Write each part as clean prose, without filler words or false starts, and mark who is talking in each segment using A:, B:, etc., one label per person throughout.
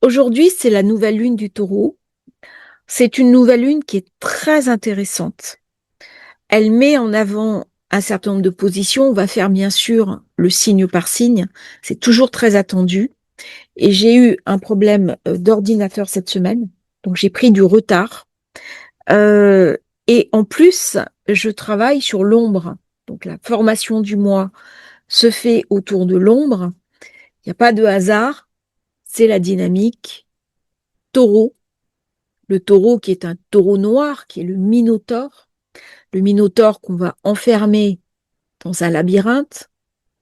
A: Aujourd'hui, c'est la nouvelle lune du Taureau. C'est une nouvelle lune qui est très intéressante. Elle met en avant un certain nombre de positions. On va faire bien sûr le signe par signe. C'est toujours très attendu. Et j'ai eu un problème d'ordinateur cette semaine. Donc j'ai pris du retard. Euh, et en plus, je travaille sur l'ombre. Donc la formation du mois se fait autour de l'ombre. Il n'y a pas de hasard. C'est la dynamique. Taureau. Le taureau qui est un taureau noir, qui est le minotaure qu'on va enfermer dans un labyrinthe,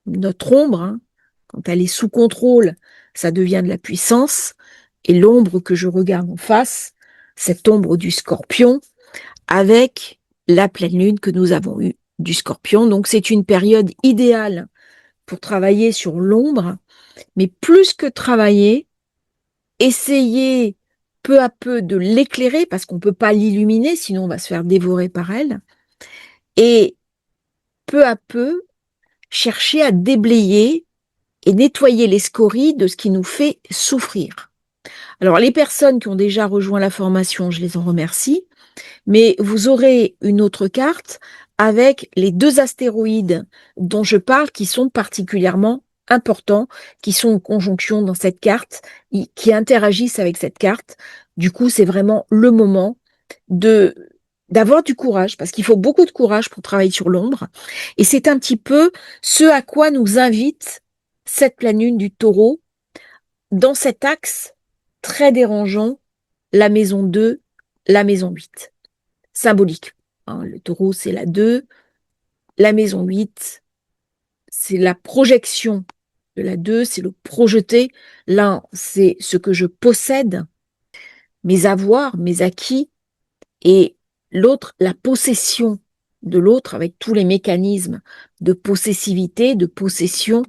A: notre ombre, hein, quand elle est sous contrôle, ça devient de la puissance, et l'ombre que je regarde en face, cette ombre du scorpion, avec la pleine lune que nous avons eue du scorpion. Donc c'est une période idéale pour travailler sur l'ombre, mais plus que travailler, essayer peu à peu de l'éclairer, parce qu'on ne peut pas l'illuminer, sinon on va se faire dévorer par elle, et peu à peu chercher à déblayer et nettoyer les scories de ce qui nous fait souffrir. Alors les personnes qui ont déjà rejoint la formation, je les en remercie, mais vous aurez une autre carte avec les deux astéroïdes dont je parle qui sont particulièrement importants, qui sont en conjonction dans cette carte, qui interagissent avec cette carte. Du coup, c'est vraiment le moment de d'avoir du courage, parce qu'il faut beaucoup de courage pour travailler sur l'ombre. Et c'est un petit peu ce à quoi nous invite cette pleine lune du Taureau dans cet axe très dérangeant, la maison 2, la maison 8. Symbolique. Hein, le Taureau, c'est la 2. La maison 8, c'est la projection de la 2, c'est le projeté. L'un, c'est ce que je possède, mes avoirs, mes acquis, et l'autre, la possession de l'autre avec tous les mécanismes de possessivité, de possession,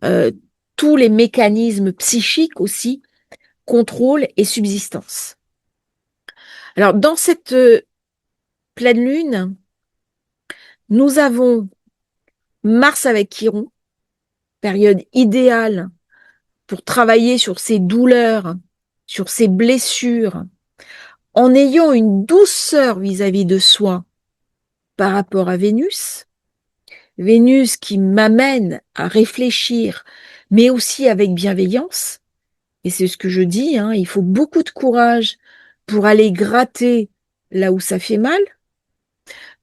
A: euh, tous les mécanismes psychiques aussi, contrôle et subsistance. Alors, dans cette pleine lune, nous avons Mars avec Chiron, période idéale pour travailler sur ses douleurs, sur ses blessures, en ayant une douceur vis-à-vis de soi par rapport à Vénus. Vénus qui m'amène à réfléchir, mais aussi avec bienveillance. Et c'est ce que je dis, hein, il faut beaucoup de courage pour aller gratter là où ça fait mal.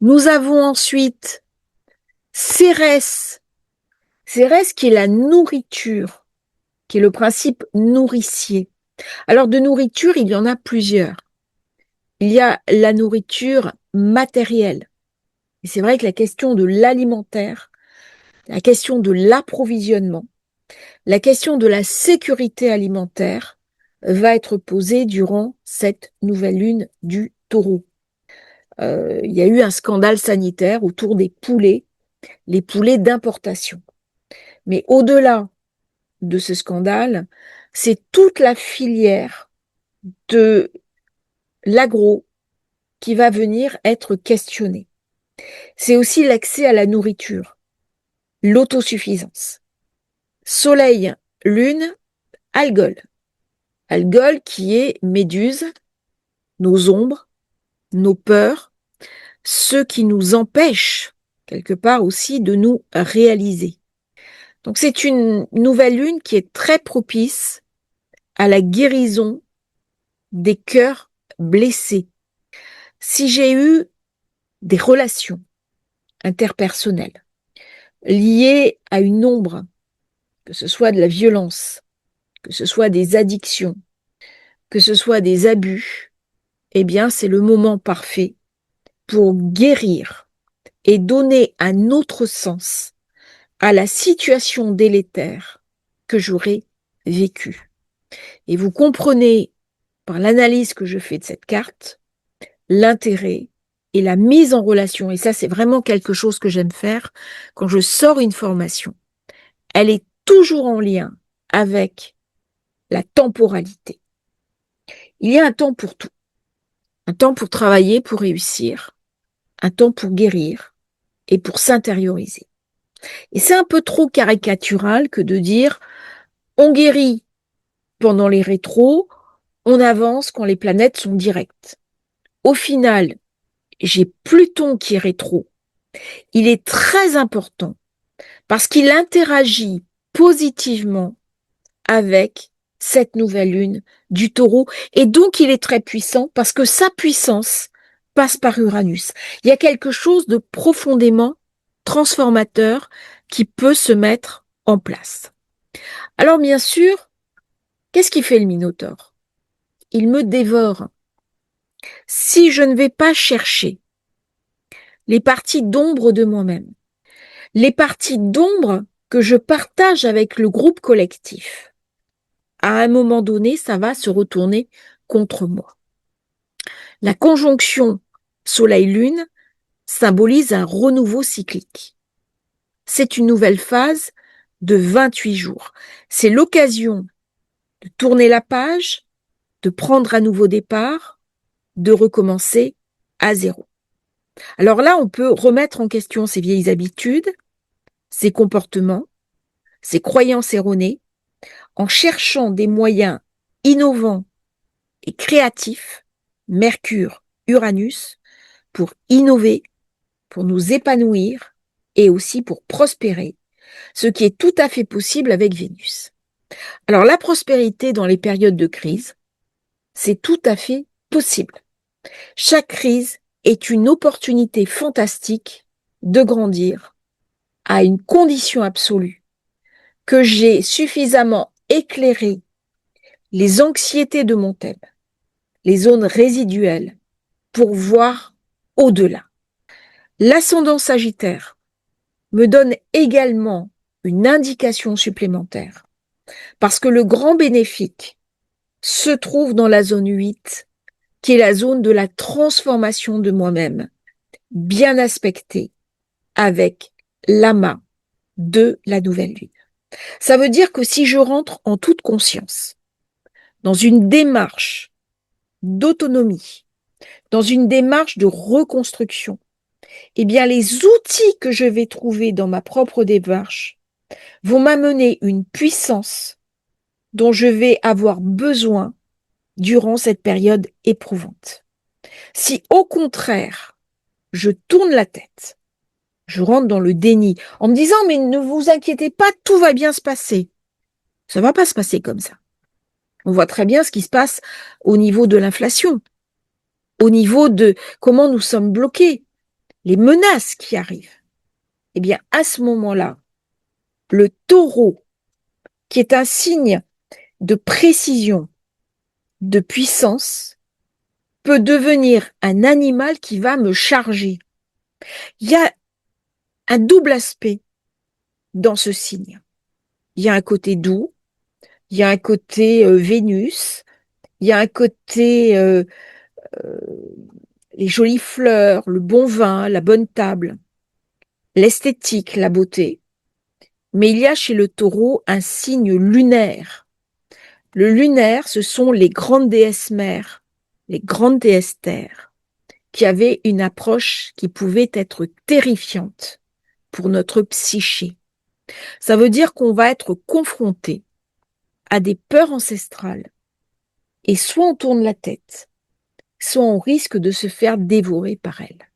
A: Nous avons ensuite Cérès, Cérès qui est la nourriture, qui est le principe nourricier. Alors de nourriture, il y en a plusieurs. Il y a la nourriture matérielle. Et c'est vrai que la question de l'alimentaire, la question de l'approvisionnement, la question de la sécurité alimentaire va être posée durant cette nouvelle lune du Taureau. Il y a eu un scandale sanitaire autour des poulets, les poulets d'importation. Mais au-delà de ce scandale, c'est toute la filière de l'agro qui va venir être questionnée. C'est aussi l'accès à la nourriture, l'autosuffisance. Soleil, lune, Algol. Algol qui est Méduse, nos ombres, nos peurs, ce qui nous empêche quelque part aussi de nous réaliser. Donc c'est une nouvelle lune qui est très propice à la guérison des cœurs blessés. Si j'ai eu des relations interpersonnelles liées à une ombre, que ce soit de la violence, que ce soit des addictions, que ce soit des abus, eh bien c'est le moment parfait pour guérir et donner un autre sens à la situation délétère que j'aurais vécue. Et vous comprenez, par l'analyse que je fais de cette carte, l'intérêt et la mise en relation. Et ça, c'est vraiment quelque chose que j'aime faire quand je sors une formation. Elle est toujours en lien avec la temporalité. Il y a un temps pour tout. Un temps pour travailler, pour réussir. Un temps pour guérir et pour s'intérioriser. Et c'est un peu trop caricatural que de dire on guérit Pendant les rétros, on avance quand les planètes sont directes. Au final, j'ai Pluton qui est rétro. Il est très important parce qu'il interagit positivement avec cette nouvelle lune du Taureau et donc il est très puissant parce que sa puissance passe par Uranus. Il y a quelque chose de profondément transformateur qui peut se mettre en place. Alors bien sûr, qu'est-ce qui fait le Minotaure? Il me dévore. Si je ne vais pas chercher les parties d'ombre de moi-même, les parties d'ombre que je partage avec le groupe collectif, à un moment donné, ça va se retourner contre moi. La conjonction Soleil-Lune symbolise un renouveau cyclique. C'est une nouvelle phase de 28 jours. C'est l'occasion de tourner la page, de prendre un nouveau départ, de recommencer à zéro. Alors là, on peut remettre en question ses vieilles habitudes, ses comportements, ses croyances erronées, en cherchant des moyens innovants et créatifs, Mercure, Uranus, pour innover, pour nous épanouir et aussi pour prospérer, ce qui est tout à fait possible avec Vénus. Alors la prospérité dans les périodes de crise, c'est tout à fait possible. Chaque crise est une opportunité fantastique de grandir à une condition absolue que j'ai suffisamment éclairé les anxiétés de mon thème, les zones résiduelles, pour voir au-delà. L'ascendant Sagittaire me donne également une indication supplémentaire, parce que le grand bénéfique se trouve dans la zone 8, qui est la zone de la transformation de moi-même, bien aspectée avec l'amas de la nouvelle lune. Ça veut dire que si je rentre en toute conscience dans une démarche d'autonomie, dans une démarche de reconstruction, eh bien les outils que je vais trouver dans ma propre démarche vont m'amener une puissance dont je vais avoir besoin durant cette période éprouvante. Si au contraire, je tourne la tête, je rentre dans le déni en me disant mais ne vous inquiétez pas, tout va bien se passer. Ça va pas se passer comme ça. On voit très bien ce qui se passe au niveau de l'inflation, au niveau de comment nous sommes bloqués, les menaces qui arrivent. Eh bien, à ce moment-là, le taureau, qui est un signe de précision, de puissance, peut devenir un animal qui va me charger. Il y a un double aspect dans ce signe. Il y a un côté doux, il y a un côté Vénus, il y a un côté euh, les jolies fleurs, le bon vin, la bonne table, l'esthétique, la beauté. Mais il y a chez le taureau un signe lunaire. Le lunaire, ce sont les grandes déesses mères, les grandes déesses terres, qui avaient une approche qui pouvait être terrifiante pour notre psyché. Ça veut dire qu'on va être confronté à des peurs ancestrales et soit on tourne la tête, soit on risque de se faire dévorer par elles.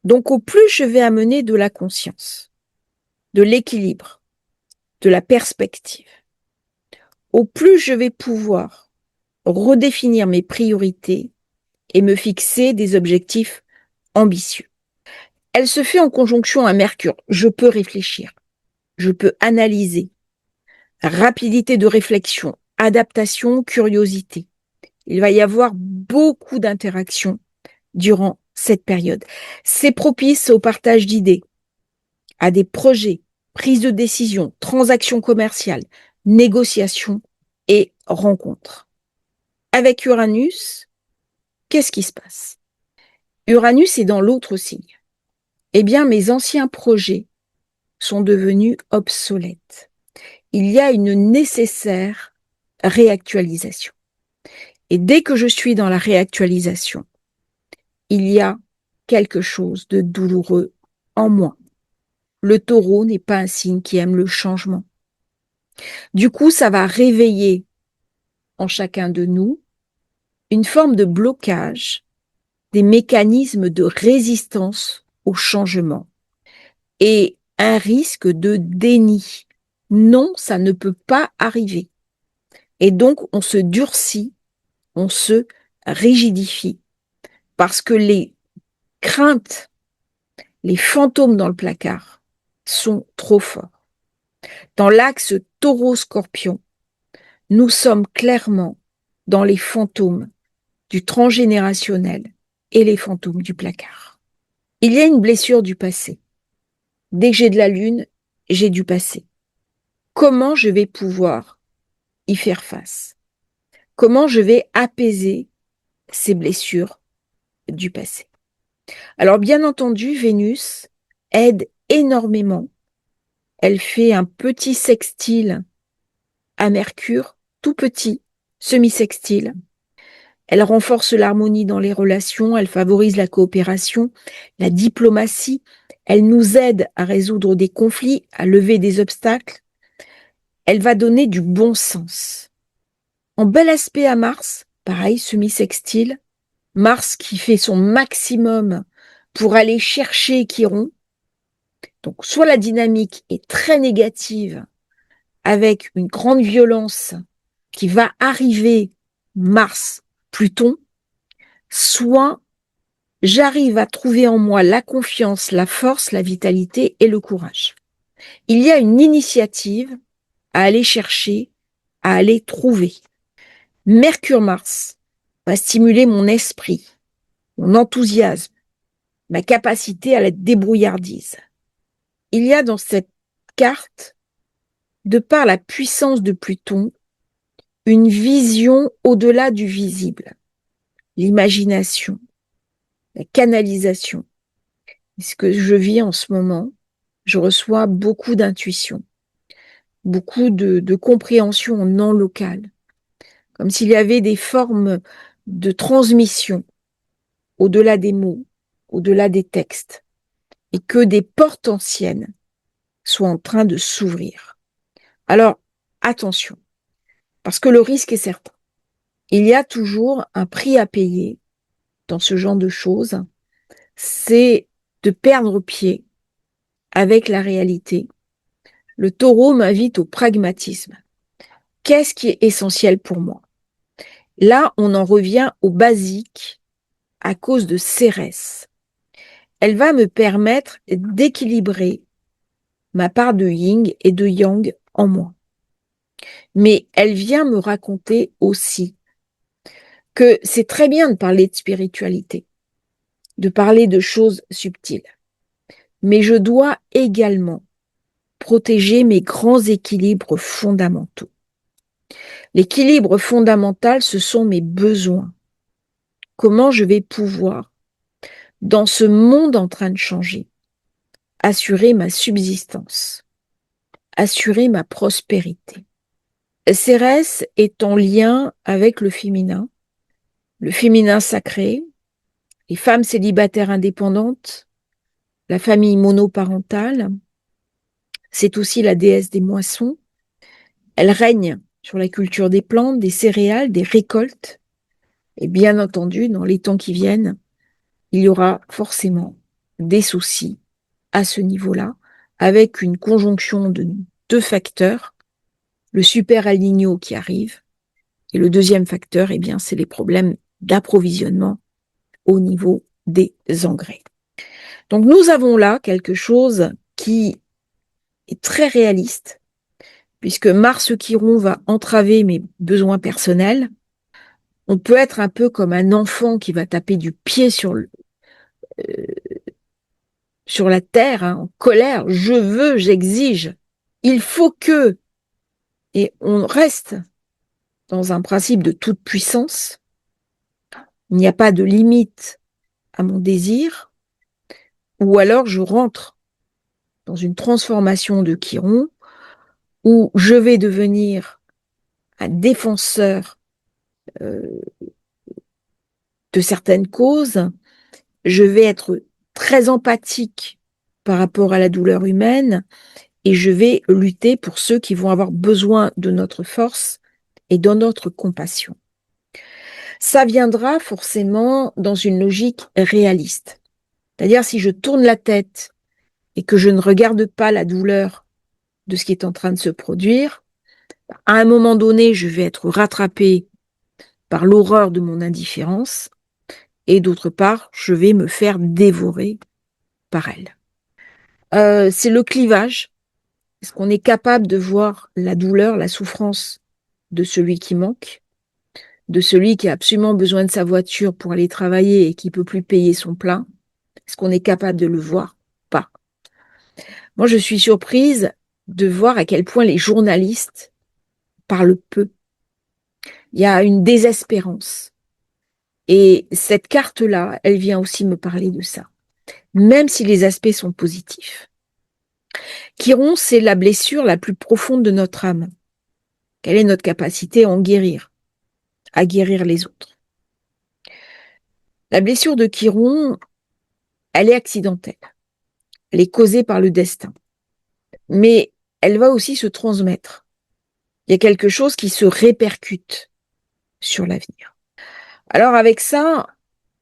A: Donc au plus je vais amener de la conscience, de l'équilibre, de la perspective, au plus je vais pouvoir redéfinir mes priorités et me fixer des objectifs ambitieux. Elle se fait en conjonction à Mercure. Je peux réfléchir, je peux analyser, rapidité de réflexion, adaptation, curiosité. Il va y avoir beaucoup d'interactions durant cette période. C'est propice au partage d'idées, à des projets, prise de décision, transactions commerciales, négociations et rencontres. Avec Uranus, qu'est-ce qui se passe? Uranus est dans l'autre signe. Eh bien, mes anciens projets sont devenus obsolètes. Il y a une nécessaire réactualisation. Et dès que je suis dans la réactualisation, il y a quelque chose de douloureux en moi. Le taureau n'est pas un signe qui aime le changement. Du coup, ça va réveiller en chacun de nous une forme de blocage des mécanismes de résistance au changement et un risque de déni. Non, ça ne peut pas arriver. Et donc, on se durcit, on se rigidifie, parce que les craintes, les fantômes dans le placard sont trop forts. Dans l'axe taureau-scorpion, nous sommes clairement dans les fantômes du transgénérationnel et les fantômes du placard. Il y a une blessure du passé. Dès que j'ai de la lune, j'ai du passé. Comment je vais pouvoir y faire face? Comment je vais apaiser ces blessures du passé? Alors, bien entendu, Vénus aide énormément. Elle fait un petit sextile à Mercure, tout petit, semi-sextile. Elle renforce l'harmonie dans les relations, elle favorise la coopération, la diplomatie, elle nous aide à résoudre des conflits, à lever des obstacles. Elle va donner du bon sens. En bel aspect à Mars, pareil, semi-sextile, Mars qui fait son maximum pour aller chercher Chiron. Donc, soit la dynamique est très négative, avec une grande violence qui va arriver Mars-Pluton, soit j'arrive à trouver en moi la confiance, la force, la vitalité et le courage. Il y a une initiative à aller chercher, à aller trouver. Mercure-Mars va stimuler mon esprit, mon enthousiasme, ma capacité à la débrouillardise. Il y a dans cette carte, de par la puissance de Pluton, une vision au-delà du visible, l'imagination, la canalisation. Et ce que je vis en ce moment, je reçois beaucoup d'intuition, beaucoup de compréhension en non local, comme s'il y avait des formes de transmission au-delà des mots, au-delà des textes, et que des portes anciennes soient en train de s'ouvrir. Alors, attention, parce que le risque est certain. Il y a toujours un prix à payer dans ce genre de choses, c'est de perdre pied avec la réalité. Le taureau m'invite au pragmatisme. Qu'est-ce qui est essentiel pour moi? Là, on en revient au basique à cause de Cérès. Elle va me permettre d'équilibrer ma part de yin et de yang en moi. Mais elle vient me raconter aussi que c'est très bien de parler de spiritualité, de parler de choses subtiles. Mais je dois également protéger mes grands équilibres fondamentaux. L'équilibre fondamental, ce sont mes besoins. Comment je vais pouvoir, dans ce monde en train de changer, assurer ma subsistance, assurer ma prospérité. Cérès est en lien avec le féminin sacré, les femmes célibataires indépendantes, la famille monoparentale. C'est aussi la déesse des moissons. Elle règne sur la culture des plantes, des céréales, des récoltes. Et bien entendu, dans les temps qui viennent, il y aura forcément des soucis à ce niveau-là, avec une conjonction de deux facteurs, le super El Niño qui arrive, et le deuxième facteur, eh bien, c'est les problèmes d'approvisionnement au niveau des engrais. Donc nous avons là quelque chose qui est très réaliste, puisque Mars-Chiron va entraver mes besoins personnels. On peut être un peu comme un enfant qui va taper du pied sur la terre, hein, en colère. Je veux, j'exige. Il faut que. Et on reste dans un principe de toute puissance. Il n'y a pas de limite à mon désir. Ou alors je rentre dans une transformation de Chiron où je vais devenir un défenseur de certaines causes. Je vais être très empathique par rapport à la douleur humaine et je vais lutter pour ceux qui vont avoir besoin de notre force et dans notre compassion. Ça viendra forcément dans une logique réaliste. C'est-à-dire, si je tourne la tête et que je ne regarde pas la douleur de ce qui est en train de se produire, à un moment donné, je vais être rattrapée par l'horreur de mon indifférence et d'autre part, je vais me faire dévorer par elle. C'est le clivage. Est-ce qu'on est capable de voir la douleur, la souffrance de celui qui manque, de celui qui a absolument besoin de sa voiture pour aller travailler et qui ne peut plus payer son plein? Est-ce qu'on est capable de le voir? Pas. Moi, je suis surprise de voir à quel point les journalistes parlent peu. Il y a une désespérance. Et cette carte-là, elle vient aussi me parler de ça, même si les aspects sont positifs. Chiron, c'est la blessure la plus profonde de notre âme. Quelle est notre capacité à en guérir, à guérir les autres? La blessure de Chiron, elle est accidentelle. Elle est causée par le destin. Mais elle va aussi se transmettre. Il y a quelque chose qui se répercute sur l'avenir. Alors avec ça,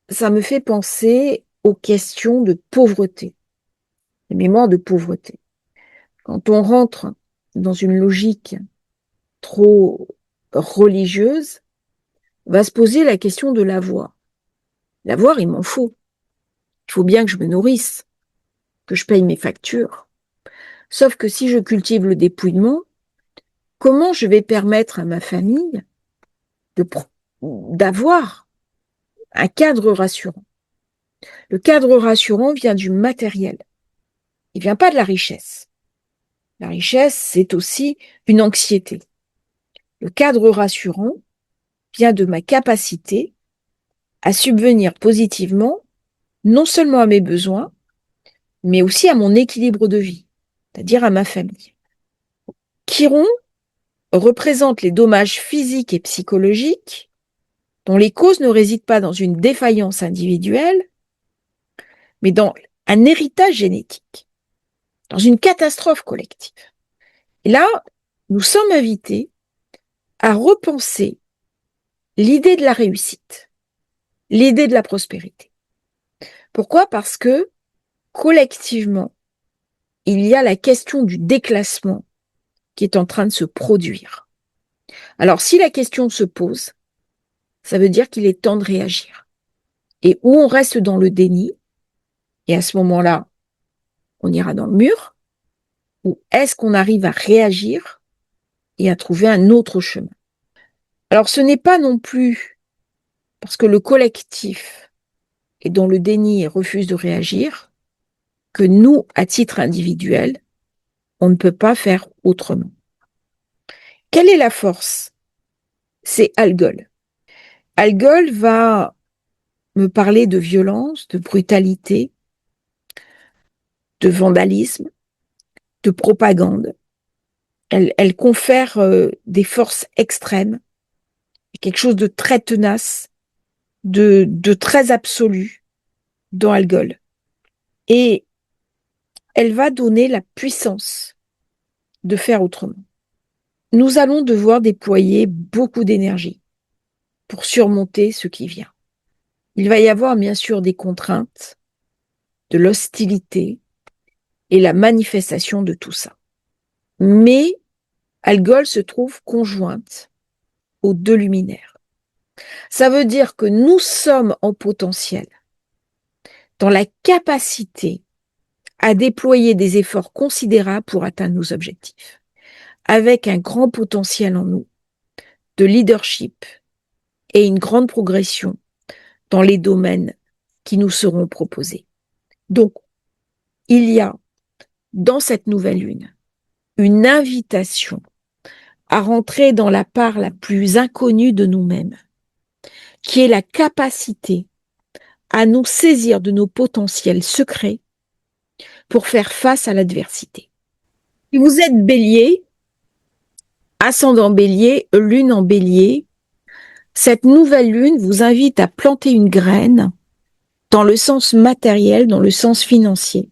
A: ça me fait penser aux questions de pauvreté, les mémoires de pauvreté. Quand on rentre dans une logique trop religieuse, on va se poser la question de l'avoir. L'avoir, il m'en faut. Il faut bien que je me nourrisse, que je paye mes factures. Sauf que si je cultive le dépouillement, comment je vais permettre à ma famille d'avoir un cadre rassurant? Le cadre rassurant vient du matériel. Il vient pas de la richesse. La richesse, c'est aussi une anxiété. Le cadre rassurant vient de ma capacité à subvenir positivement, non seulement à mes besoins, mais aussi à mon équilibre de vie, c'est-à-dire à ma famille. Chiron représente les dommages physiques et psychologiques dont les causes ne résident pas dans une défaillance individuelle, mais dans un héritage génétique, dans une catastrophe collective. Et là, nous sommes invités à repenser l'idée de la réussite, l'idée de la prospérité. Pourquoi? Parce que collectivement, il y a la question du déclassement qui est en train de se produire. Alors, si la question se pose, ça veut dire qu'il est temps de réagir. Et où on reste dans le déni, et à ce moment-là, on ira dans le mur, ou est-ce qu'on arrive à réagir et à trouver un autre chemin? Alors, ce n'est pas non plus parce que le collectif est dans le déni et refuse de réagir que nous, à titre individuel, on ne peut pas faire autrement. Quelle est la force? C'est Algol. Algol va me parler de violence, de brutalité, de vandalisme, de propagande. Elle confère des forces extrêmes, quelque chose de très tenace, de très absolu dans Algol. Et elle va donner la puissance de faire autrement. Nous allons devoir déployer beaucoup d'énergie pour surmonter ce qui vient. Il va y avoir bien sûr des contraintes, de l'hostilité et la manifestation de tout ça. Mais Algol se trouve conjointe aux deux luminaires. Ça veut dire que nous sommes en potentiel, dans la capacité à déployer des efforts considérables pour atteindre nos objectifs, avec un grand potentiel en nous de leadership et une grande progression dans les domaines qui nous seront proposés. Donc, il y a dans cette nouvelle lune une invitation à rentrer dans la part la plus inconnue de nous-mêmes, qui est la capacité à nous saisir de nos potentiels secrets pour faire face à l'adversité. Si vous êtes bélier, ascendant bélier, lune en bélier, cette nouvelle lune vous invite à planter une graine dans le sens matériel, dans le sens financier,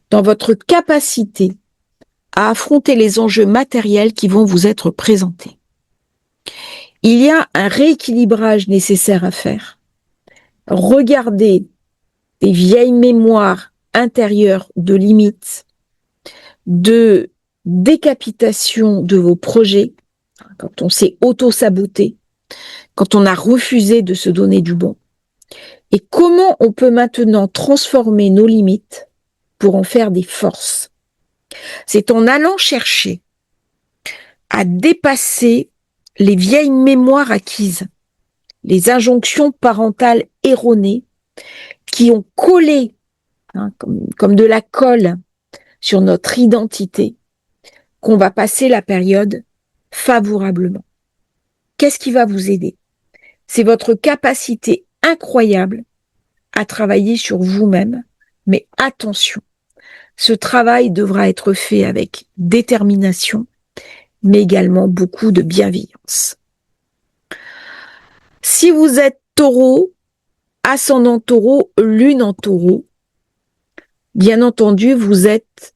A: dans votre capacité à affronter les enjeux matériels qui vont vous être présentés. Il y a un rééquilibrage nécessaire à faire. Regardez des vieilles mémoires intérieures de limites, de décapitation de vos projets, quand on s'est auto-saboté, quand on a refusé de se donner du bon. Et comment on peut maintenant transformer nos limites pour en faire des forces? C'est en allant chercher à dépasser les vieilles mémoires acquises, les injonctions parentales erronées qui ont collé comme de la colle sur notre identité, qu'on va passer la période favorablement. Qu'est-ce qui va vous aider? C'est votre capacité incroyable à travailler sur vous-même, mais attention, ce travail devra être fait avec détermination, mais également beaucoup de bienveillance. Si vous êtes taureau, ascendant taureau, lune en taureau, bien entendu, vous êtes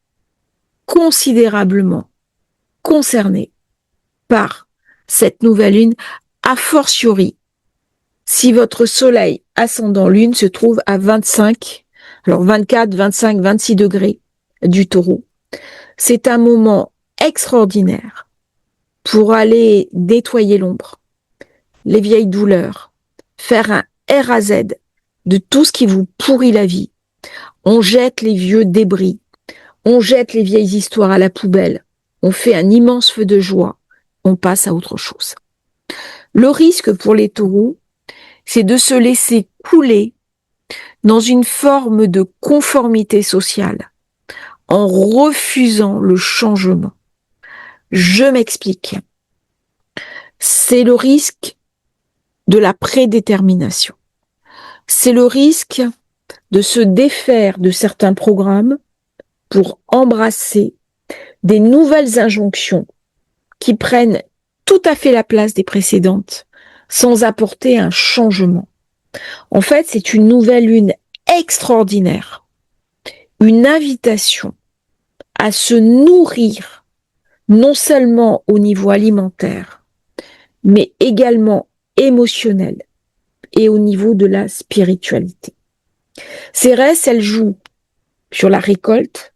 A: considérablement concerné par cette nouvelle lune, a fortiori si votre soleil ascendant lune se trouve à 25, alors 24, 25, 26 degrés du taureau. C'est un moment extraordinaire pour aller nettoyer l'ombre, les vieilles douleurs, faire un R à Z de tout ce qui vous pourrit la vie. On jette les vieux débris, on jette les vieilles histoires à la poubelle, on fait un immense feu de joie, on passe à autre chose. Le risque pour les taureaux, c'est de se laisser couler dans une forme de conformité sociale, en refusant le changement. Je m'explique. C'est le risque de la prédétermination. C'est le risque de se défaire de certains programmes pour embrasser des nouvelles injonctions qui prennent tout à fait la place des précédentes sans apporter un changement. En fait, c'est une nouvelle lune extraordinaire, une invitation à se nourrir non seulement au niveau alimentaire, mais également émotionnel et au niveau de la spiritualité. Cérès, elle joue sur la récolte,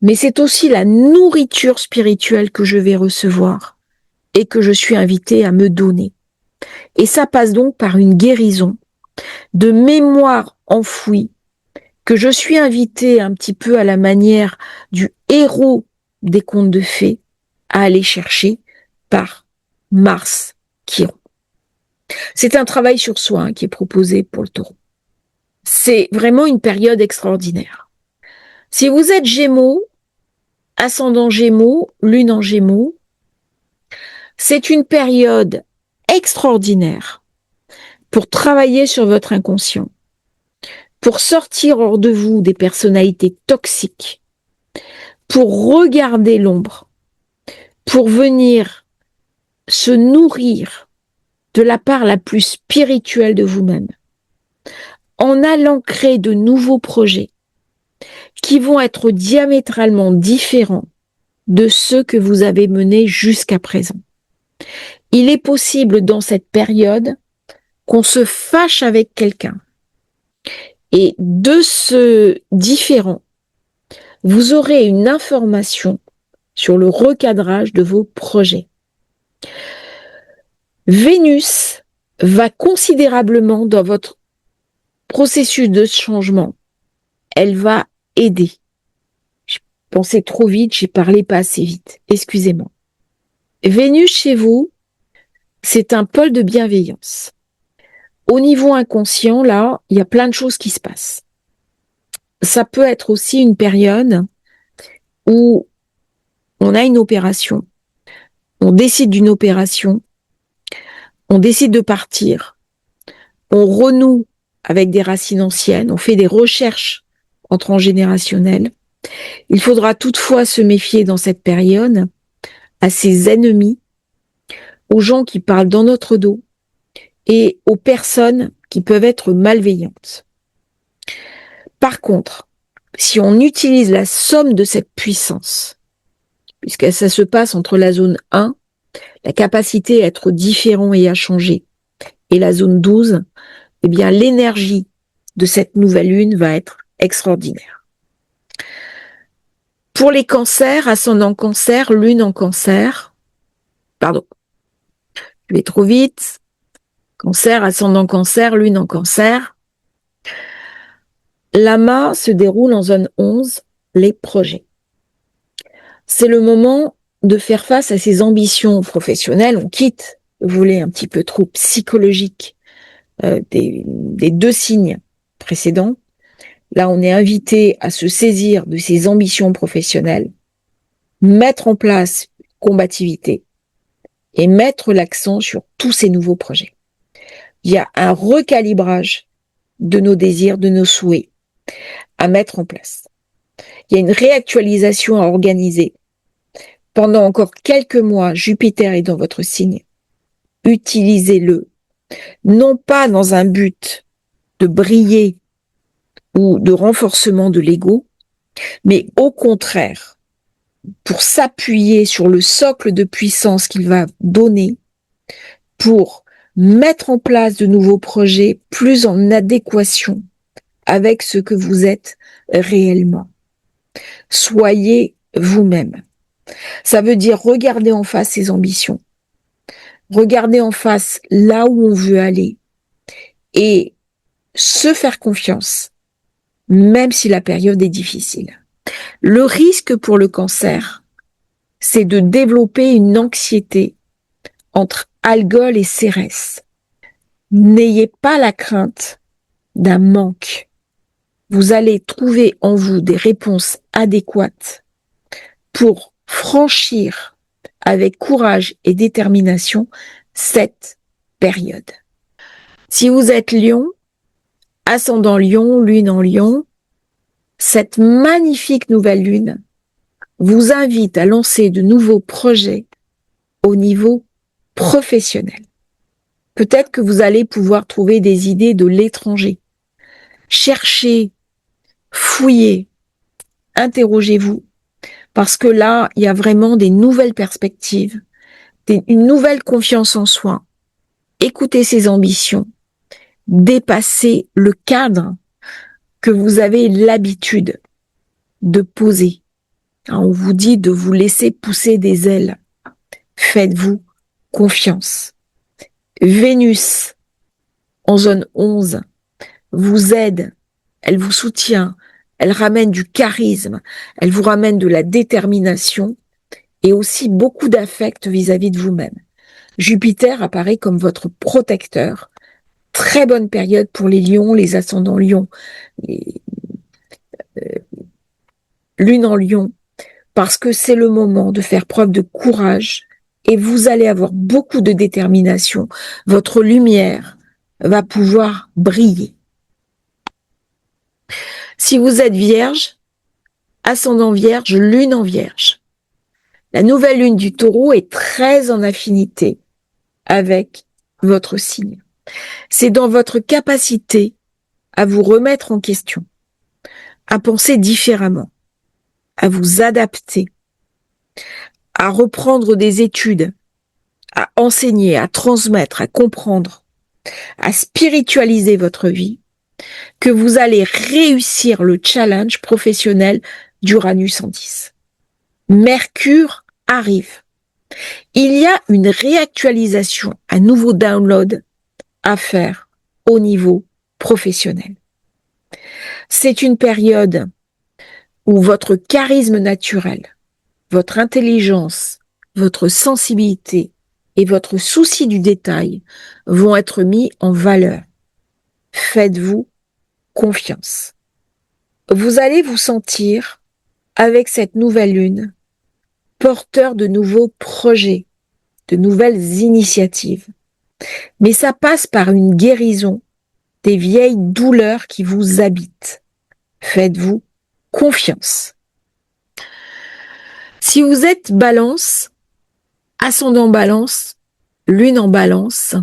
A: mais c'est aussi la nourriture spirituelle que je vais recevoir et que je suis invitée à me donner. Et ça passe donc par une guérison de mémoire enfouie que je suis invitée un petit peu à la manière du héros des contes de fées à aller chercher par Mars Chiron. C'est un travail sur soi qui est proposé pour le taureau. C'est vraiment une période extraordinaire. Si vous êtes Gémeaux, ascendant Gémeaux, lune en Gémeaux, c'est une période extraordinaire pour travailler sur votre inconscient, pour sortir hors de vous des personnalités toxiques, pour regarder l'ombre, pour venir se nourrir de la part la plus spirituelle de vous-même, en allant créer de nouveaux projets qui vont être diamétralement différents de ceux que vous avez menés jusqu'à présent. Il est possible dans cette période qu'on se fâche avec quelqu'un. Et de ce différent, vous aurez une information sur le recadrage de vos projets. Vénus va considérablement dans votre processus de changement. Elle va aider. Je pensais trop vite, j'ai parlé pas assez vite. Excusez-moi. Vénus chez vous, c'est un pôle de bienveillance. Au niveau inconscient, là, il y a plein de choses qui se passent. Ça peut être aussi une période où on a une opération, on décide d'une opération, on décide de partir, on renoue avec des racines anciennes, on fait des recherches en transgénérationnel. Il faudra toutefois se méfier dans cette période à ses ennemis, aux gens qui parlent dans notre dos et aux personnes qui peuvent être malveillantes. Par contre, si on utilise la somme de cette puissance, puisque ça se passe entre la zone 1, la capacité à être différent et à changer. Et la zone 12, eh bien, l'énergie de cette nouvelle lune va être extraordinaire. Pour les cancers, ascendant cancer, lune en cancer, pardon, je vais trop vite, cancer, ascendant cancer, lune en cancer, l'amas se déroule en zone 11, les projets. C'est le moment de faire face à ses ambitions professionnelles. On quitte le volet un petit peu trop psychologique des deux signes précédents. Là, on est invité à se saisir de ses ambitions professionnelles, mettre en place combativité et mettre l'accent sur tous ces nouveaux projets. Il y a un recalibrage de nos désirs, de nos souhaits à mettre en place. Il y a une réactualisation à organiser. Pendant encore quelques mois, Jupiter est dans votre signe. Utilisez-le, non pas dans un but de briller ou de renforcement de l'ego, mais au contraire, pour s'appuyer sur le socle de puissance qu'il va donner, pour mettre en place de nouveaux projets plus en adéquation avec ce que vous êtes réellement. Soyez vous-même. Ça veut dire regarder en face ses ambitions, regarder en face là où on veut aller et se faire confiance, même si la période est difficile. Le risque pour le cancer, c'est de développer une anxiété entre Algol et Cérès. N'ayez pas la crainte d'un manque. Vous allez trouver en vous des réponses adéquates pour franchir avec courage et détermination cette période. Si vous êtes Lion, ascendant Lion, lune en Lion, cette magnifique nouvelle lune vous invite à lancer de nouveaux projets au niveau professionnel. Peut-être que vous allez pouvoir trouver des idées de l'étranger. Cherchez, fouillez, interrogez-vous, parce que là, il y a vraiment des nouvelles perspectives, une nouvelle confiance en soi. Écoutez ses ambitions, dépassez le cadre que vous avez l'habitude de poser. On vous dit de vous laisser pousser des ailes. Faites-vous confiance. Vénus, en zone 11, vous aide, elle vous soutient, elle ramène du charisme, elle vous ramène de la détermination et aussi beaucoup d'affect vis-à-vis de vous-même. Jupiter apparaît comme votre protecteur. Très bonne période pour les lions, les ascendants lions, les lunes en lion, parce que c'est le moment de faire preuve de courage et vous allez avoir beaucoup de détermination. Votre lumière va pouvoir briller. Si vous êtes vierge, ascendant vierge, lune en vierge, la nouvelle lune du taureau est très en affinité avec votre signe. C'est dans votre capacité à vous remettre en question, à penser différemment, à vous adapter, à reprendre des études, à enseigner, à transmettre, à comprendre, à spiritualiser votre vie, que vous allez réussir le challenge professionnel d'Uranus en 10. Mercure arrive. Il y a une réactualisation, un nouveau download à faire au niveau professionnel. C'est une période où votre charisme naturel, votre intelligence, votre sensibilité et votre souci du détail vont être mis en valeur. Faites-vous confiance. Vous allez vous sentir, avec cette nouvelle lune, porteur de nouveaux projets, de nouvelles initiatives. Mais ça passe par une guérison des vieilles douleurs qui vous habitent. Faites-vous confiance. Si vous êtes Balance, ascendant Balance, lune en Balance,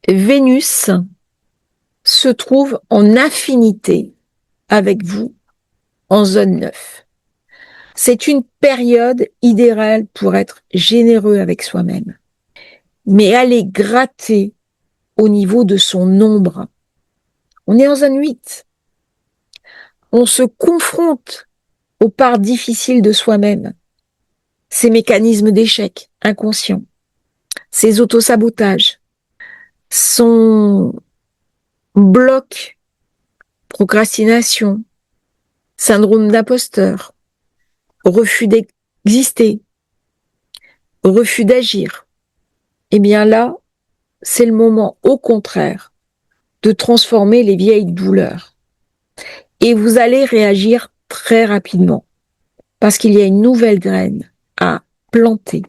A: Vénus se trouve en affinité avec vous en zone 9. C'est une période idéale pour être généreux avec soi-même, mais aller gratter au niveau de son ombre. On est dans un 8. On se confronte aux parts difficiles de soi-même, ces mécanismes d'échec inconscients, ces autosabotages, son bloc, procrastination, syndrome d'imposteur, refus d'exister, refus d'agir. Eh bien là, c'est le moment, au contraire, de transformer les vieilles douleurs. Et vous allez réagir très rapidement, parce qu'il y a une nouvelle graine à planter.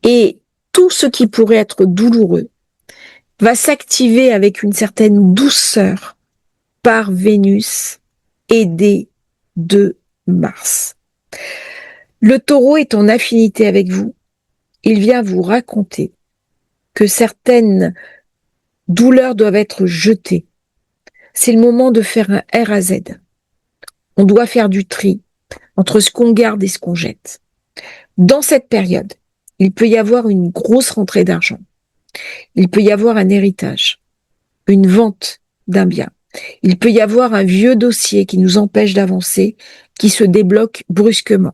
A: Et tout ce qui pourrait être douloureux va s'activer avec une certaine douceur par Vénus, aidée de Mars. Le taureau est en affinité avec vous. Il vient vous raconter que certaines douleurs doivent être jetées. C'est le moment de faire un R à Z. On doit faire du tri entre ce qu'on garde et ce qu'on jette. Dans cette période, il peut y avoir une grosse rentrée d'argent. Il peut y avoir un héritage, une vente d'un bien. Il peut y avoir un vieux dossier qui nous empêche d'avancer, qui se débloque brusquement.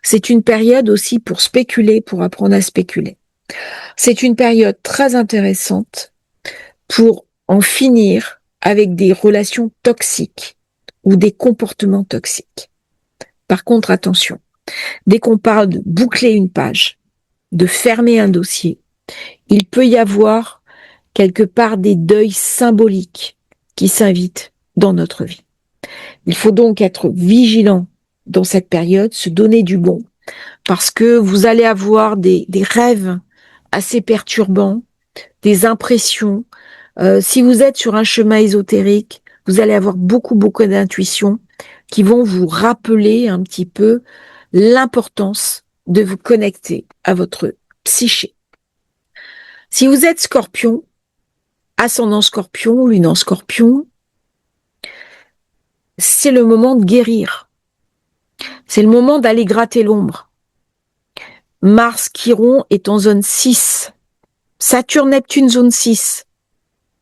A: C'est une période aussi pour spéculer, pour apprendre à spéculer. C'est une période très intéressante pour en finir avec des relations toxiques ou des comportements toxiques. Par contre, attention, dès qu'on parle de boucler une page, de fermer un dossier, il peut y avoir quelque part des deuils symboliques qui s'invitent dans notre vie. Il faut donc être vigilant dans cette période, se donner du bon, parce que vous allez avoir des rêves assez perturbants, des impressions. Si vous êtes sur un chemin ésotérique, vous allez avoir beaucoup d'intuitions qui vont vous rappeler un petit peu l'importance de vous connecter à votre psyché. Si vous êtes Scorpion, ascendant Scorpion, lune en Scorpion, c'est le moment de guérir. C'est le moment d'aller gratter l'ombre. Mars, Chiron est en zone 6. Saturne, Neptune, zone 6.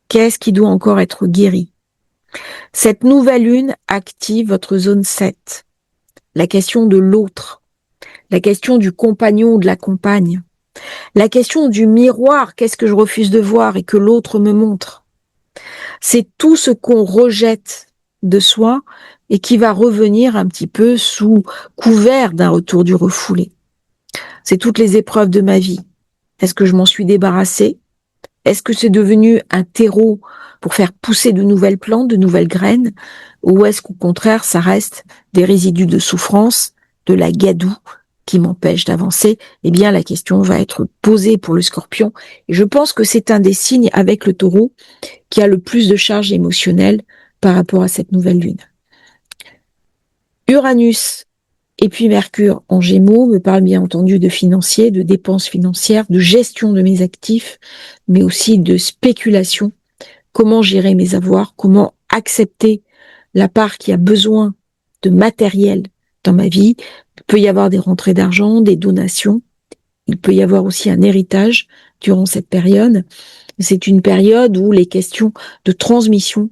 A: Qu'est-ce qui doit encore être guéri? Cette nouvelle lune active votre zone 7. La question de l'autre. La question du compagnon ou de la compagne. La question du miroir, qu'est-ce que je refuse de voir et que l'autre me montre? C'est tout ce qu'on rejette de soi et qui va revenir un petit peu sous couvert d'un retour du refoulé. C'est toutes les épreuves de ma vie. Est-ce que je m'en suis débarrassée? Est-ce que c'est devenu un terreau pour faire pousser de nouvelles plantes, de nouvelles graines? Ou est-ce qu'au contraire, ça reste des résidus de souffrance, de la gadoue qui m'empêche d'avancer? Eh bien, la question va être posée pour le Scorpion. Et je pense que c'est un des signes avec le Taureau qui a le plus de charge émotionnelle par rapport à cette nouvelle lune. Uranus et puis Mercure en Gémeaux me parle bien entendu de financier, de dépenses financières, de gestion de mes actifs, mais aussi de spéculation. Comment gérer mes avoirs, comment accepter la part qui a besoin de matériel dans ma vie. Il peut y avoir des rentrées d'argent, des donations. Il peut y avoir aussi un héritage durant cette période. C'est une période où les questions de transmission,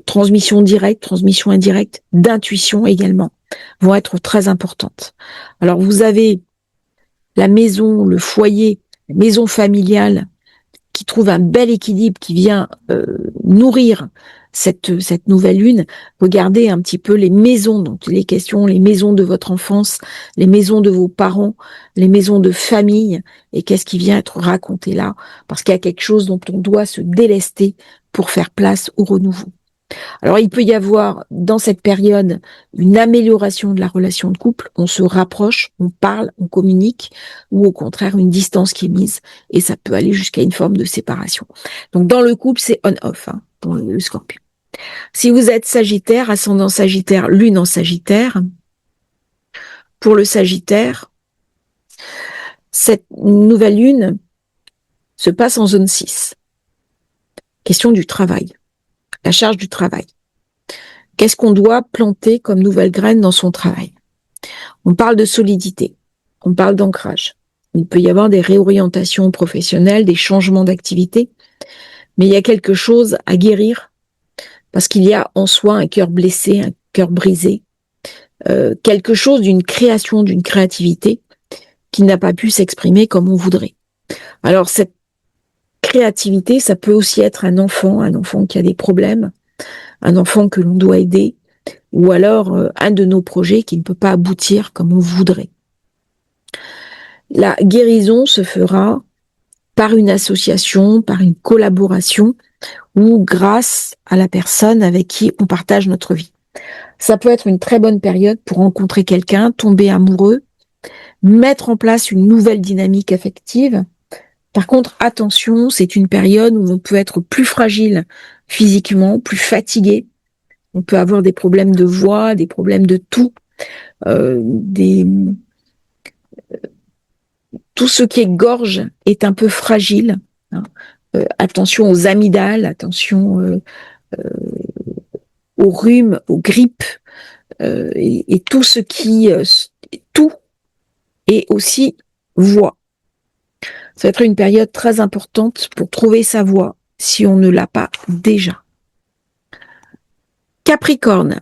A: transmission directe, transmission indirecte, d'intuition également, vont être très importantes. Alors vous avez la maison, le foyer, la maison familiale qui trouve un bel équilibre, qui vient nourrir cette nouvelle lune. Regardez un petit peu les maisons, donc les questions, les maisons de votre enfance, les maisons de vos parents, les maisons de famille, et qu'est-ce qui vient être raconté là, parce qu'il y a quelque chose dont on doit se délester pour faire place au renouveau. Alors, il peut y avoir, dans cette période, une amélioration de la relation de couple. On se rapproche, on parle, on communique, ou au contraire, une distance qui est mise, et ça peut aller jusqu'à une forme de séparation. Donc, dans le couple, c'est on-off, pour le Scorpion. Si vous êtes Sagittaire, ascendant Sagittaire, lune en Sagittaire, pour le Sagittaire, cette nouvelle lune se passe en zone 6. Question du travail, la charge du travail. Qu'est-ce qu'on doit planter comme nouvelle graine dans son travail? On parle de solidité, on parle d'ancrage. Il peut y avoir des réorientations professionnelles, des changements d'activité, mais il y a quelque chose à guérir parce qu'il y a en soi un cœur blessé, un cœur brisé, quelque chose d'une création, d'une créativité qui n'a pas pu s'exprimer comme on voudrait. Alors cette créativité, ça peut aussi être un enfant qui a des problèmes, un enfant que l'on doit aider, ou alors un de nos projets qui ne peut pas aboutir comme on voudrait. La guérison se fera par une association, par une collaboration, ou grâce à la personne avec qui on partage notre vie. Ça peut être une très bonne période pour rencontrer quelqu'un, tomber amoureux, mettre en place une nouvelle dynamique affective. Par contre, attention, c'est une période où on peut être plus fragile physiquement, plus fatigué. On peut avoir des problèmes de voix, des problèmes de tout, tout ce qui est gorge est un peu fragile. Hein. Attention aux amygdales, attention aux rhumes, aux grippes, et tout ce qui, tout est aussi voix. Ça va être une période très importante pour trouver sa voix si on ne l'a pas déjà. Capricorne.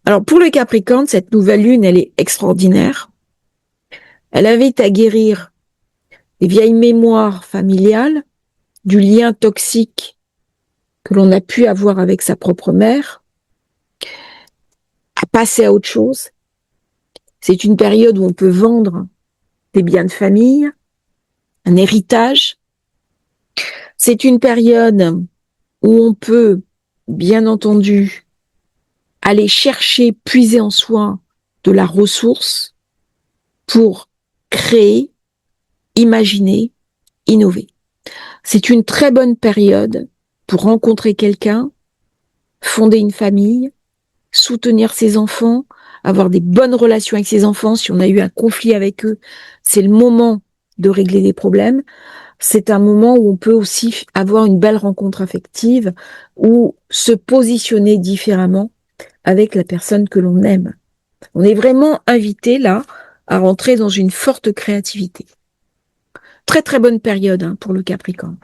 A: Alors pour le Capricorne, cette nouvelle lune, elle est extraordinaire. Elle invite à guérir les vieilles mémoires familiales, du lien toxique que l'on a pu avoir avec sa propre mère, à passer à autre chose. C'est une période où on peut vendre des biens de famille, un héritage. C'est une période où on peut, bien entendu, aller chercher, puiser en soi de la ressource pour créer, imaginer, innover. C'est une très bonne période pour rencontrer quelqu'un, fonder une famille, soutenir ses enfants, avoir des bonnes relations avec ses enfants. Si on a eu un conflit avec eux, c'est le moment de régler les problèmes. C'est un moment où on peut aussi avoir une belle rencontre affective ou se positionner différemment avec la personne que l'on aime. On est vraiment invité là à rentrer dans une forte créativité. Très très bonne période pour le Capricorne.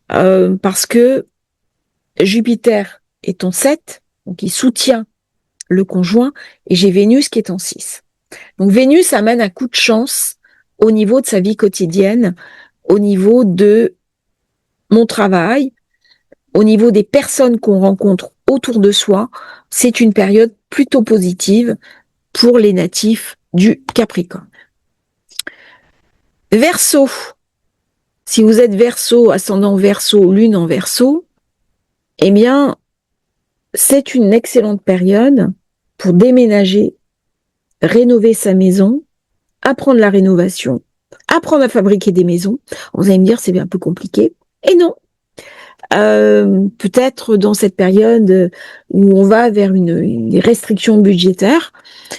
A: Parce que Jupiter est en 7, donc il soutient le conjoint, et j'ai Vénus qui est en 6. Donc Vénus amène un coup de chance au niveau de sa vie quotidienne, au niveau de mon travail, au niveau des personnes qu'on rencontre autour de soi. C'est une période plutôt positive pour les natifs du Capricorne. Verseau. Si vous êtes Verseau, ascendant Verseau, lune en Verseau, eh bien, c'est une excellente période pour déménager, rénover sa maison, apprendre la rénovation, apprendre à fabriquer des maisons. Vous allez me dire, c'est un peu compliqué. Et non. Peut-être dans cette période où on va vers une restriction budgétaire,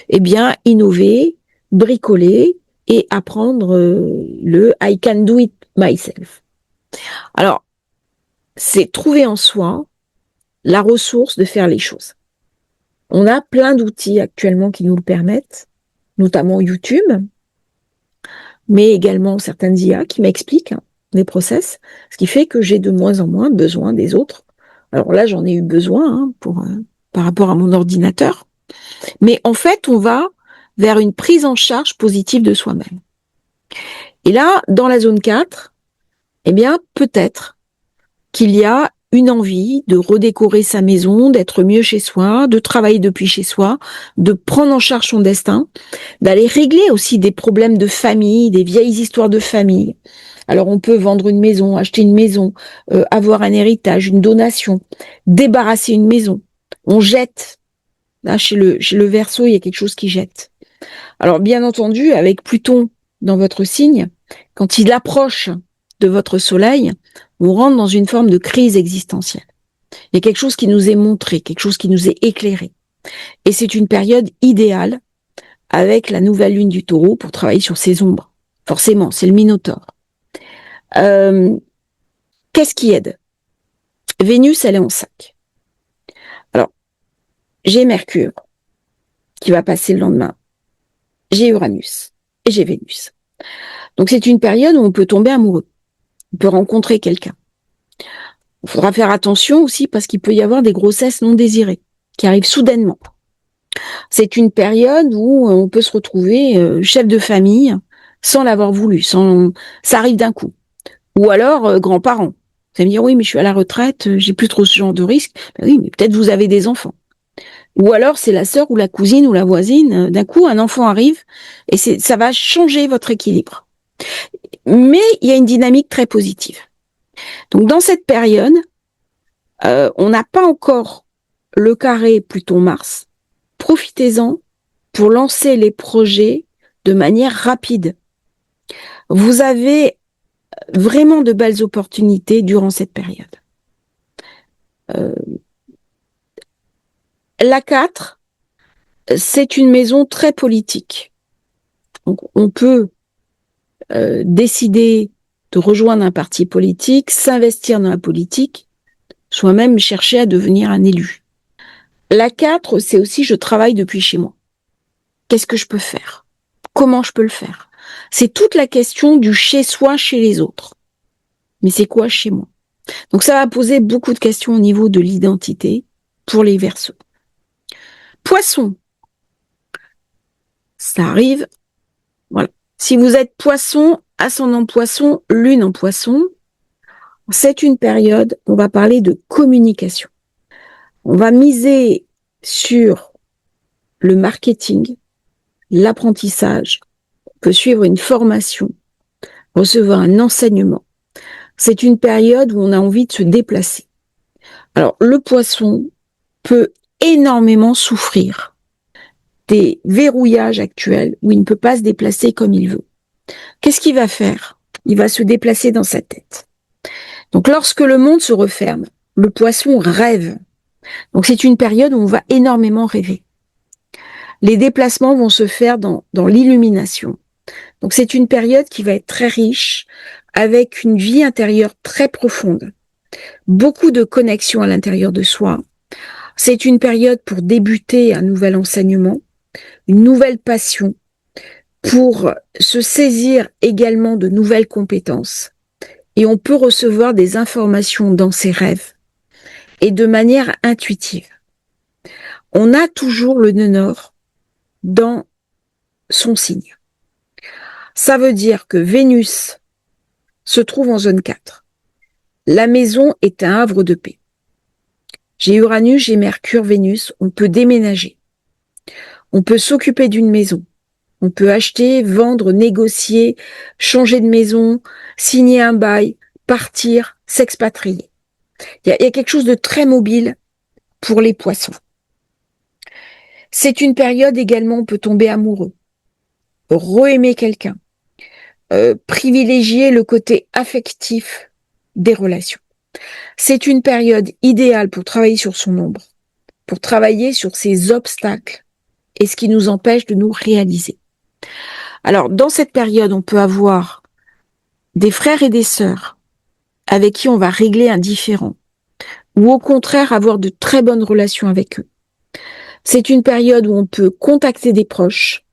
A: eh bien, innover, bricoler et apprendre le I can do it myself. Alors, c'est trouver en soi la ressource de faire les choses. On a plein d'outils actuellement qui nous le permettent, notamment YouTube, mais également certaines IA qui m'expliquent les process, ce qui fait que j'ai de moins en moins besoin des autres. Alors là, j'en ai eu besoin par rapport à mon ordinateur. Mais en fait, on va vers une prise en charge positive de soi-même. Et là, dans la zone 4, eh bien, peut-être qu'il y a une envie de redécorer sa maison, d'être mieux chez soi, de travailler depuis chez soi, de prendre en charge son destin, d'aller régler aussi des problèmes de famille, des vieilles histoires de famille. Alors on peut vendre une maison, acheter une maison, avoir un héritage, une donation, débarrasser une maison. On jette. Là, chez le Verseau, il y a quelque chose qui jette. Alors bien entendu, avec Pluton dans votre signe, quand il approche de votre soleil, on rentre dans une forme de crise existentielle. Il y a quelque chose qui nous est montré, quelque chose qui nous est éclairé. Et c'est une période idéale avec la nouvelle lune du Taureau pour travailler sur ses ombres. Forcément, c'est le Minotaure. Qu'est-ce qui aide? Vénus, elle est en 5. Alors, j'ai Mercure. qui va passer le lendemain. J'ai Uranus et j'ai Vénus. Donc c'est une période où on peut tomber amoureux, on peut rencontrer quelqu'un. Il faudra faire attention aussi parce qu'il peut y avoir des grossesses non désirées qui arrivent soudainement. C'est une période où on peut se retrouver chef de famille sans l'avoir voulu, ça arrive d'un coup. Ou alors grands-parents. Vous allez me dire, oui, mais je suis à la retraite, j'ai plus trop ce genre de risque. Ben oui, mais peut-être vous avez des enfants. Ou alors c'est la sœur ou la cousine ou la voisine. D'un coup, un enfant arrive et ça va changer votre équilibre. Mais il y a une dynamique très positive. Donc dans cette période, on n'a pas encore le carré Pluton-Mars. Profitez-en pour lancer les projets de manière rapide. Vous avez vraiment de belles opportunités durant cette période. La 4, c'est une maison très politique. Donc, on peut décider de rejoindre un parti politique, s'investir dans la politique, soit même chercher à devenir un élu. La 4, c'est aussi je travaille depuis chez moi. Qu'est-ce que je peux faire? Comment je peux le faire? C'est toute la question du chez soi, chez les autres. Mais c'est quoi chez moi? Donc ça va poser beaucoup de questions au niveau de l'identité pour les Verseaux. Poisson, ça arrive. Voilà. Si vous êtes Poisson, ascendant Poisson, Lune en Poisson, c'est une période où on va parler de communication. On va miser sur le marketing, l'apprentissage. On peut suivre une formation, recevoir un enseignement. C'est une période où on a envie de se déplacer. Alors, le Poisson peut énormément souffrir des verrouillages actuels où il ne peut pas se déplacer comme il veut. Qu'est-ce qu'il va faire? Il va se déplacer dans sa tête. Donc, lorsque le monde se referme, le Poisson rêve. Donc, c'est une période où on va énormément rêver. Les déplacements vont se faire dans l'illumination. Donc, c'est une période qui va être très riche, avec une vie intérieure très profonde. Beaucoup de connexions à l'intérieur de soi. C'est une période pour débuter un nouvel enseignement, une nouvelle passion, pour se saisir également de nouvelles compétences. Et on peut recevoir des informations dans ses rêves et de manière intuitive. On a toujours le nœud nord dans son signe. Ça veut dire que Vénus se trouve en zone 4. La maison est un havre de paix. J'ai Uranus, j'ai Mercure, Vénus, on peut déménager. On peut s'occuper d'une maison. On peut acheter, vendre, négocier, changer de maison, signer un bail, partir, s'expatrier. Il y a quelque chose de très mobile pour les Poissons. C'est une période également où on peut tomber amoureux, re-aimer quelqu'un, privilégier le côté affectif des relations. C'est une période idéale pour travailler sur son ombre, pour travailler sur ses obstacles et ce qui nous empêche de nous réaliser. Alors, dans cette période, on peut avoir des frères et des sœurs avec qui on va régler un différend, ou au contraire avoir de très bonnes relations avec eux. C'est une période où on peut contacter des proches,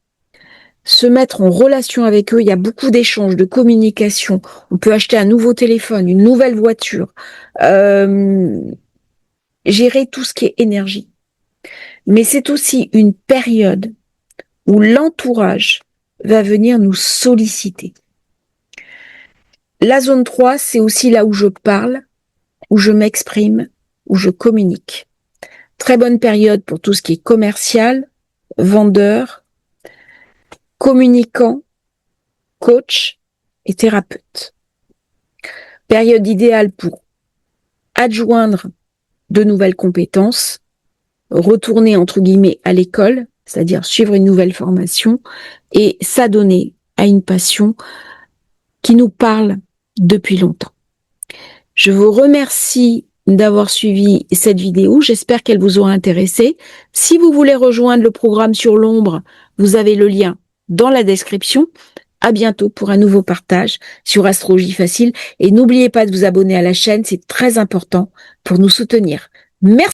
A: se mettre en relation avec eux. Il y a beaucoup d'échanges, de communication. On peut acheter un nouveau téléphone, une nouvelle voiture, gérer tout ce qui est énergie. Mais c'est aussi une période où l'entourage va venir nous solliciter. La zone 3, c'est aussi là où je parle, où je m'exprime, où je communique. Très bonne période pour tout ce qui est commercial, vendeur, communicant, coach et thérapeute. Période idéale pour adjoindre de nouvelles compétences, retourner entre guillemets à l'école, c'est-à-dire suivre une nouvelle formation et s'adonner à une passion qui nous parle depuis longtemps. Je vous remercie d'avoir suivi cette vidéo. J'espère qu'elle vous aura intéressé. Si vous voulez rejoindre le programme sur l'ombre, vous avez le lien dans la description. À bientôt pour un nouveau partage sur Astrologie Facile. Et n'oubliez pas de vous abonner à la chaîne, c'est très important pour nous soutenir. Merci.